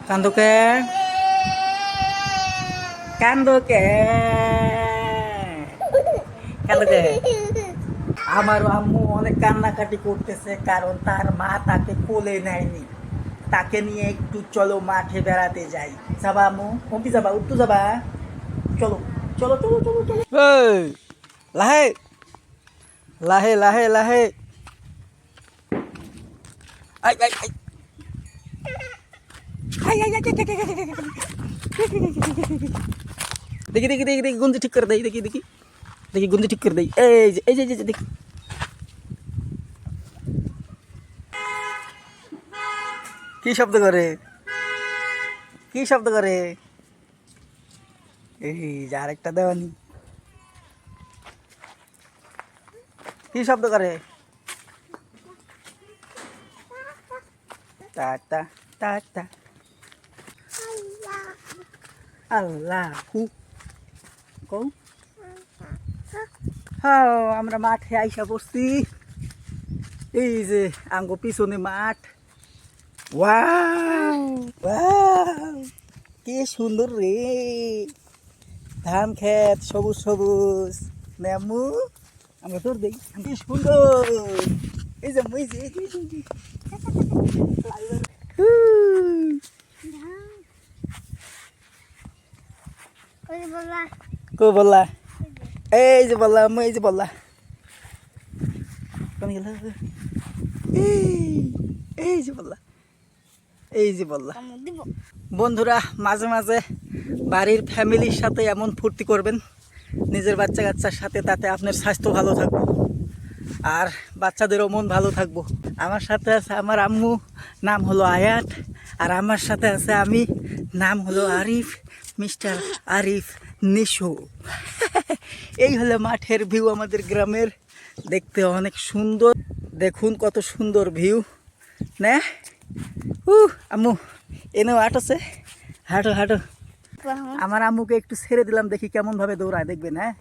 কান্দোকে কান্দোকে কান্দোকে আমার আম্মু অনেক কান্নাকাটি করতেছে, কারণ তার মা তাকে কোলে নেয়নি। তাকে নিয়ে একটু চলো মাঠে বেড়াতে যাই। যাবা আম্মু? কমপি যাবা? উত্তু যাবা? চলো চলো চলো চলো চলো। এই, লাহে লাহে লাহে লাহে। I I I I I I, দেখি দেখি দেখি দেখি গুঞ্জি ঠিক করে দেই, দেখি দেখি দেখি গুঞ্জি ঠিক করে দেই। এই যে এই যে এই যে দেখি কি শব্দ করে, কি শব্দ করে। এই যে আরেকটা দেওয়ানি কি শব্দ করে। টাটা টাটা আল্লাহ কৌ। হ্যাঁ, আমরা মাঠে আইসা পড়ছি। এই যে আঙ্গো পিছনে মাঠ। ওয়াও ওয়াও, কি সুন্দর রে, ধান ক্ষেত সবুজ সবুজ। নেমু আমরা তোর দেখি কি সুন্দর। এই যে মই যে কো বললা, এই যে বললা মই, এই যে বললা কোন গেল, এই যে বললা, এই যে বললা। বন্ধুরা, মাঝে মাঝে বাড়ির ফ্যামিলির সাথে এমন ফুর্তি করবেন নিজের বাচ্চা কাচ্চার সাথে, তাতে আপনার স্বাস্থ্য ভালো থাকবে আর বাচ্চাদেরও মন ভালো থাকবো। আমার সাথে আছে আমার আম্মু, নাম হলো আয়াত, আর আমার সাথে আছে আমি, নাম হলো আরিফ, মিস্টার আরিফ নিশো। এই হলো মাঠের ভিউ আমাদের গ্রামের, দেখতে অনেক সুন্দর। দেখুন কত সুন্দর ভিউ না। আম্মু এনেও হাট আছে, হাঁটো হাঁটো। আমার আম্মুকে একটু ছেড়ে দিলাম, দেখি কেমন ভাবে দৌড়ায়, দেখবেন। হ্যাঁ,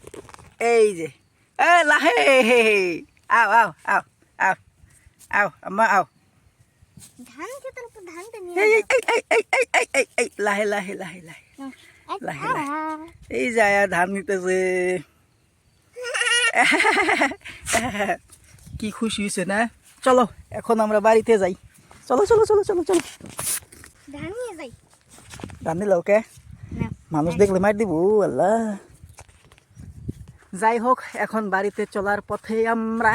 এই যে লাহে, আও আও আও আও আও আম্মা আও। ধান খেতের উপর ধানটা নিয়ে এই লাহে লাহে লাহে লাহে লাহে লাহে। এই যায় ধান নিতেছে। কি খুশি হয়েছে না। চলো এখন আমরা বাড়িতে যাই। চলো চলো চলো চলো চলো। ধান নিয়ে যাই। ধান নিল ওকে, মানুষ দেখলে মার দিব। আল্লাহ, যাই হোক, এখন বাড়িতে চলার পথে আমরা,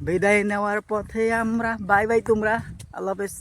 বিদায় নেওয়ার পথে আমরা। বাই বাই তোমরা, আল্লাহ হাফেজ।